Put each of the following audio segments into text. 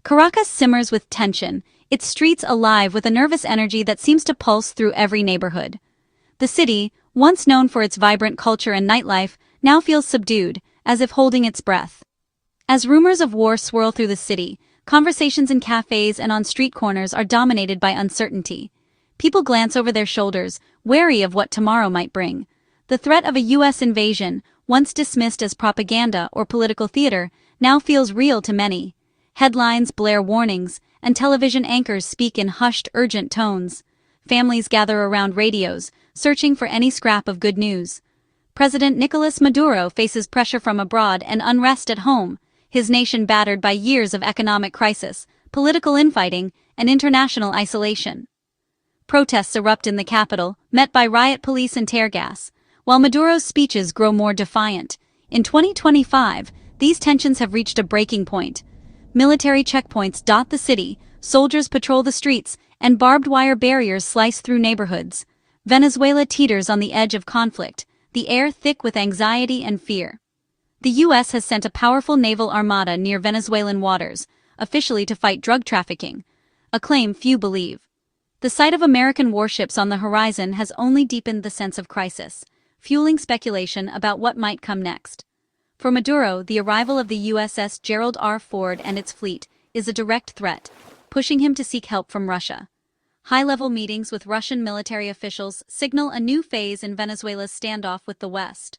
Caracas simmers with tension, its streets alive with a nervous energy that seems to pulse through every neighborhood. The city, once known for its vibrant culture and nightlife, now feels subdued, as if holding its breath. As rumors of war swirl through the city, conversations in cafes and on street corners are dominated by uncertainty. People glance over their shoulders, wary of what tomorrow might bring. The threat of a U.S. invasion, once dismissed as propaganda or political theater, now feels real to many. Headlines blare warnings, and television anchors speak in hushed, urgent tones. Families gather around radios, searching for any scrap of good news. President Nicolas Maduro faces pressure from abroad and unrest at home, his nation battered by years of economic crisis, political infighting, and international isolation. Protests erupt in the capital, met by riot police and tear gas, while Maduro's speeches grow more defiant. In 2025, these tensions have reached a breaking point. Military checkpoints dot the city, soldiers patrol the streets, and barbed wire barriers slice through neighborhoods. Venezuela teeters on the edge of conflict, the air thick with anxiety and fear. The U.S. has sent a powerful naval armada near Venezuelan waters, officially to fight drug trafficking, a claim few believe. The sight of American warships on the horizon has only deepened the sense of crisis, fueling speculation about what might come next. For Maduro, the arrival of the USS Gerald R. Ford and its fleet is a direct threat, pushing him to seek help from Russia. High-level meetings with Russian military officials signal a new phase in Venezuela's standoff with the West.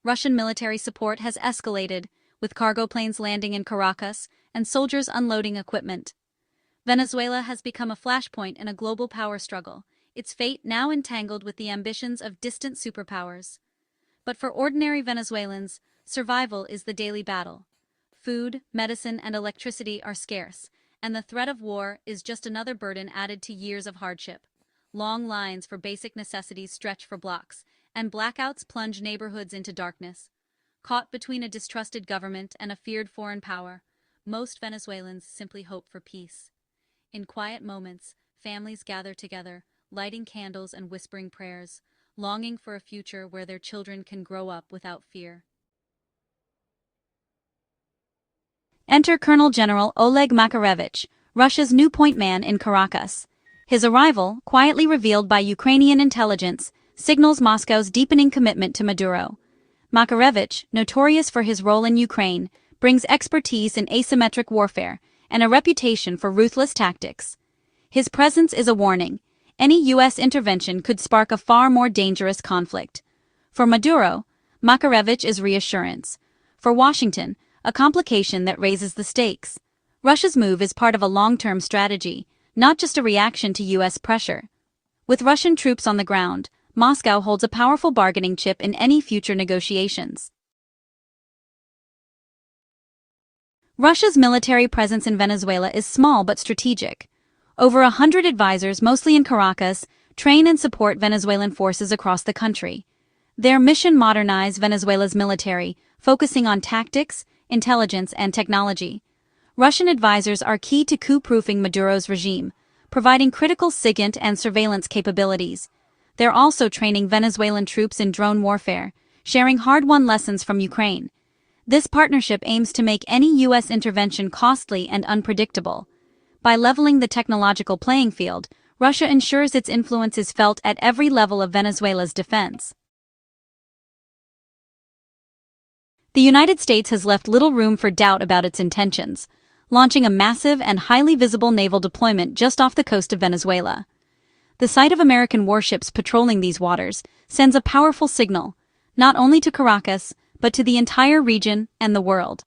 Russian military support has escalated, with cargo planes landing in Caracas and soldiers unloading equipment. Venezuela has become a flashpoint in a global power struggle, its fate now entangled with the ambitions of distant superpowers. But for ordinary Venezuelans, survival is the daily battle. Food, medicine, and electricity are scarce, and the threat of war is just another burden added to years of hardship. Long lines for basic necessities stretch for blocks, and blackouts plunge neighborhoods into darkness. Caught between a distrusted government and a feared foreign power, most Venezuelans simply hope for peace. In quiet moments, families gather together, lighting candles and whispering prayers, longing for a future where their children can grow up without fear. Enter Colonel General Oleg Makarevich, Russia's new point man in Caracas. His arrival, quietly revealed by Ukrainian intelligence, signals Moscow's deepening commitment to Maduro. Makarevich, notorious for his role in Ukraine, brings expertise in asymmetric warfare and a reputation for ruthless tactics. His presence is a warning. Any U.S. intervention could spark a far more dangerous conflict. For Maduro, Makarevich is reassurance. For Washington, a complication that raises the stakes. Russia's move is part of a long-term strategy, not just a reaction to U.S. pressure. With Russian troops on the ground, Moscow holds a powerful bargaining chip in any future negotiations. Russia's military presence in Venezuela is small but strategic. Over 100 advisors, mostly in Caracas, train and support Venezuelan forces across the country. Their mission modernize Venezuela's military, focusing on tactics, intelligence, and technology. Russian advisors are key to coup-proofing Maduro's regime, providing critical SIGINT and surveillance capabilities. They're also training Venezuelan troops in drone warfare, sharing hard-won lessons from Ukraine. This partnership aims to make any U.S. intervention costly and unpredictable. By leveling the technological playing field, Russia ensures its influence is felt at every level of Venezuela's defense. The United States has left little room for doubt about its intentions, launching a massive and highly visible naval deployment just off the coast of Venezuela. The sight of American warships patrolling these waters sends a powerful signal, not only to Caracas, but to the entire region and the world.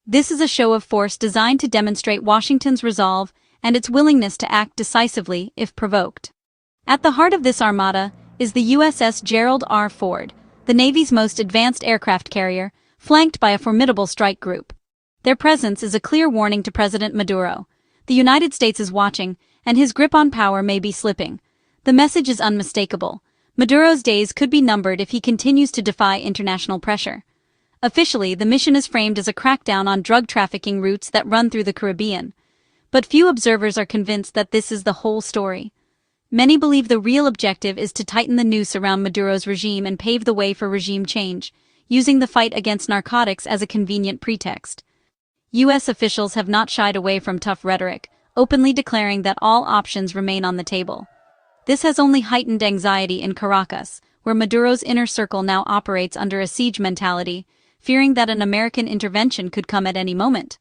This is a show of force designed to demonstrate Washington's resolve and its willingness to act decisively if provoked. At the heart of this armada is the USS Gerald R. Ford, the Navy's most advanced aircraft carrier, flanked by a formidable strike group. Their presence is a clear warning to President Maduro. The United States is watching, and his grip on power may be slipping. The message is unmistakable. Maduro's days could be numbered if he continues to defy international pressure. Officially, the mission is framed as a crackdown on drug trafficking routes that run through the Caribbean. But few observers are convinced that this is the whole story. Many believe the real objective is to tighten the noose around Maduro's regime and pave the way for regime change, using the fight against narcotics as a convenient pretext. U.S. officials have not shied away from tough rhetoric, openly declaring that all options remain on the table. This has only heightened anxiety in Caracas, where Maduro's inner circle now operates under a siege mentality, fearing that an American intervention could come at any moment.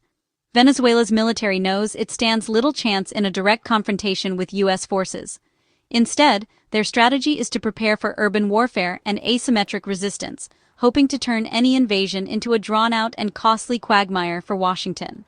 Venezuela's military knows it stands little chance in a direct confrontation with U.S. forces. Instead, their strategy is to prepare for urban warfare and asymmetric resistance, hoping to turn any invasion into a drawn-out and costly quagmire for Washington.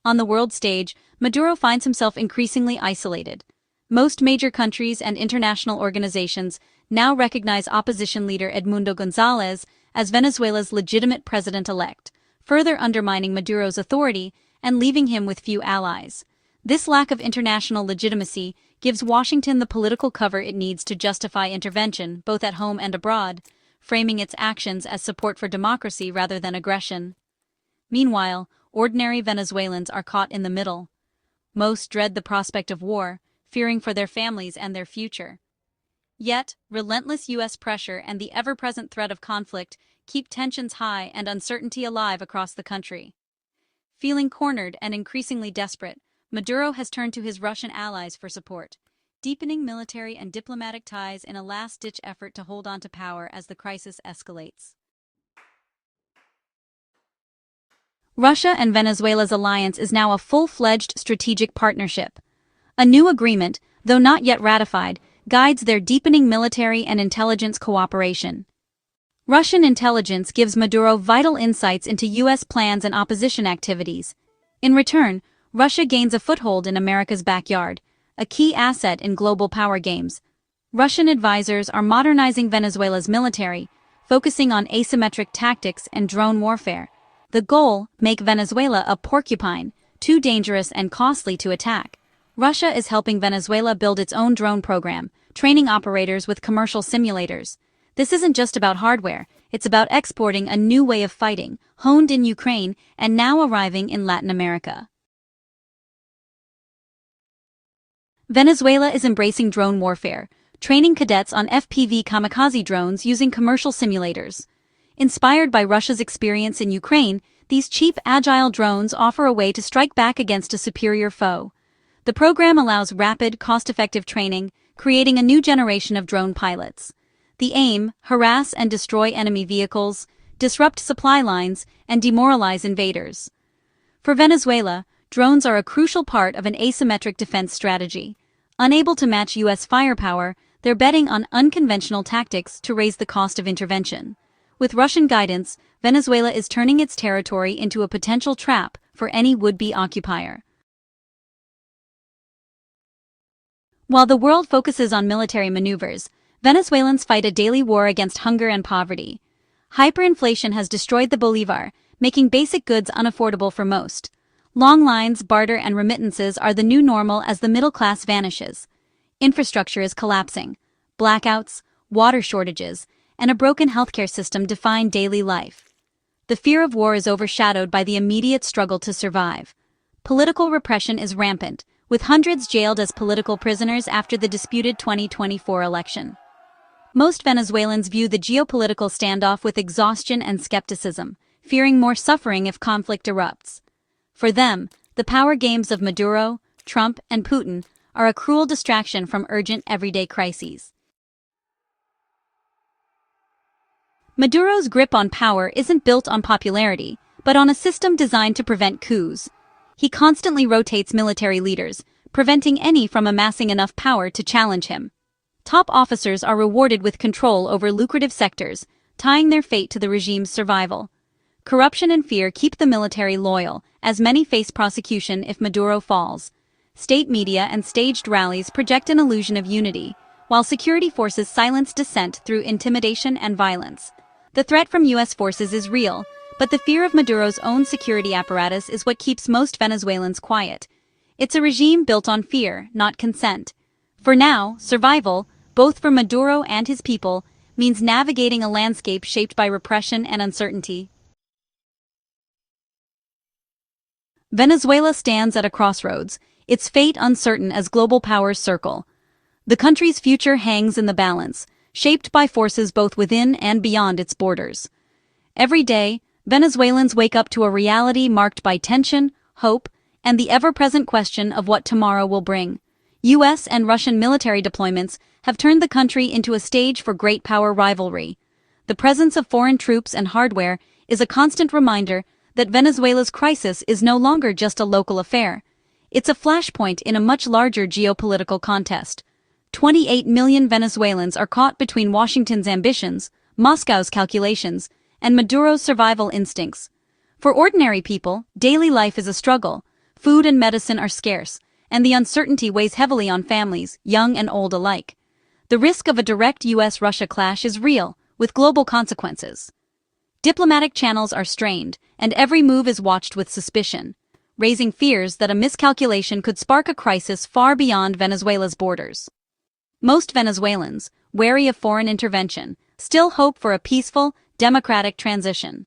On the world stage, Maduro finds himself increasingly isolated. Most major countries and international organizations now recognize opposition leader Edmundo González as Venezuela's legitimate president-elect, further undermining Maduro's authority and leaving him with few allies. This lack of international legitimacy gives Washington the political cover it needs to justify intervention, both at home and abroad, framing its actions as support for democracy rather than aggression. Meanwhile, ordinary Venezuelans are caught in the middle. Most dread the prospect of war, fearing for their families and their future. Yet, relentless U.S. pressure and the ever-present threat of conflict keep tensions high and uncertainty alive across the country. Feeling cornered and increasingly desperate, Maduro has turned to his Russian allies for support, deepening military and diplomatic ties in a last-ditch effort to hold on to power as the crisis escalates. Russia and Venezuela's alliance is now a full-fledged strategic partnership. A new agreement, though not yet ratified, guides their deepening military and intelligence cooperation. Russian intelligence gives Maduro vital insights into U.S. plans and opposition activities. In return, Russia gains a foothold in America's backyard, a key asset in global power games. Russian advisors are modernizing Venezuela's military, focusing on asymmetric tactics and drone warfare. The goal: make Venezuela a porcupine, too dangerous and costly to attack. Russia is helping Venezuela build its own drone program, training operators with commercial simulators. This isn't just about hardware, it's about exporting a new way of fighting, honed in Ukraine and now arriving in Latin America. Venezuela is embracing drone warfare, training cadets on FPV kamikaze drones using commercial simulators. Inspired by Russia's experience in Ukraine, these cheap, agile drones offer a way to strike back against a superior foe. The program allows rapid, cost-effective training, creating a new generation of drone pilots. The aim: harass and destroy enemy vehicles, disrupt supply lines, and demoralize invaders. For Venezuela, drones are a crucial part of an asymmetric defense strategy. Unable to match U.S. firepower, they're betting on unconventional tactics to raise the cost of intervention. With Russian guidance, Venezuela is turning its territory into a potential trap for any would-be occupier. While the world focuses on military maneuvers, Venezuelans fight a daily war against hunger and poverty. Hyperinflation has destroyed the bolivar, making basic goods unaffordable for most. Long lines, barter, and remittances are the new normal as the middle class vanishes. Infrastructure is collapsing. Blackouts, water shortages, and a broken healthcare system define daily life. The fear of war is overshadowed by the immediate struggle to survive. Political repression is rampant, with hundreds jailed as political prisoners after the disputed 2024 election. Most Venezuelans view the geopolitical standoff with exhaustion and skepticism, fearing more suffering if conflict erupts. For them, the power games of Maduro, Trump, and Putin are a cruel distraction from urgent everyday crises. Maduro's grip on power isn't built on popularity, but on a system designed to prevent coups. He constantly rotates military leaders, preventing any from amassing enough power to challenge him. Top officers are rewarded with control over lucrative sectors, tying their fate to the regime's survival. Corruption and fear keep the military loyal, as many face prosecution if Maduro falls. State media and staged rallies project an illusion of unity, while security forces silence dissent through intimidation and violence. The threat from U.S. forces is real, but the fear of Maduro's own security apparatus is what keeps most Venezuelans quiet. It's a regime built on fear, not consent. For now, survival, both for Maduro and his people, means navigating a landscape shaped by repression and uncertainty. Venezuela stands at a crossroads, its fate uncertain as global powers circle. The country's future hangs in the balance, shaped by forces both within and beyond its borders. Every day, Venezuelans wake up to a reality marked by tension, hope, and the ever-present question of what tomorrow will bring. US and Russian military deployments have turned the country into a stage for great power rivalry. The presence of foreign troops and hardware is a constant reminder that Venezuela's crisis is no longer just a local affair. It's a flashpoint in a much larger geopolitical contest. 28 million Venezuelans are caught between Washington's ambitions, Moscow's calculations, and Maduro's survival instincts. For ordinary people, daily life is a struggle. Food and medicine are scarce, and the uncertainty weighs heavily on families, young and old alike. The risk of a direct US-Russia clash is real, with global consequences. Diplomatic channels are strained, and every move is watched with suspicion, raising fears that a miscalculation could spark a crisis far beyond Venezuela's borders. Most Venezuelans, wary of foreign intervention, still hope for a peaceful, democratic transition.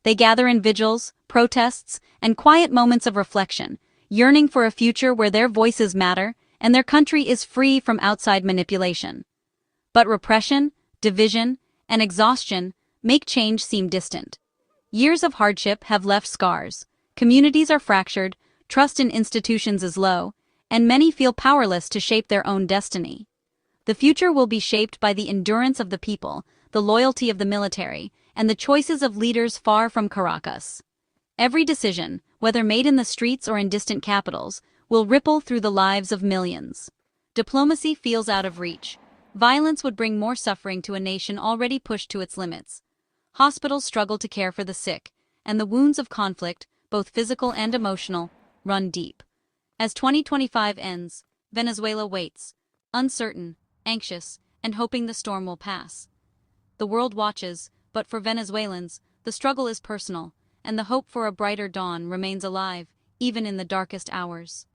They gather in vigils, protests, and quiet moments of reflection, yearning for a future where their voices matter and their country is free from outside manipulation. But repression, division, and exhaustion make change seem distant. Years of hardship have left scars, communities are fractured, trust in institutions is low, and many feel powerless to shape their own destiny. The future will be shaped by the endurance of the people, the loyalty of the military, and the choices of leaders far from Caracas. Every decision, whether made in the streets or in distant capitals, will ripple through the lives of millions. Diplomacy feels out of reach. Violence would bring more suffering to a nation already pushed to its limits. Hospitals struggle to care for the sick, and the wounds of conflict, both physical and emotional, run deep. As 2025 ends, Venezuela waits, uncertain, anxious, and hoping the storm will pass. The world watches, but for Venezuelans, the struggle is personal, and the hope for a brighter dawn remains alive, even in the darkest hours.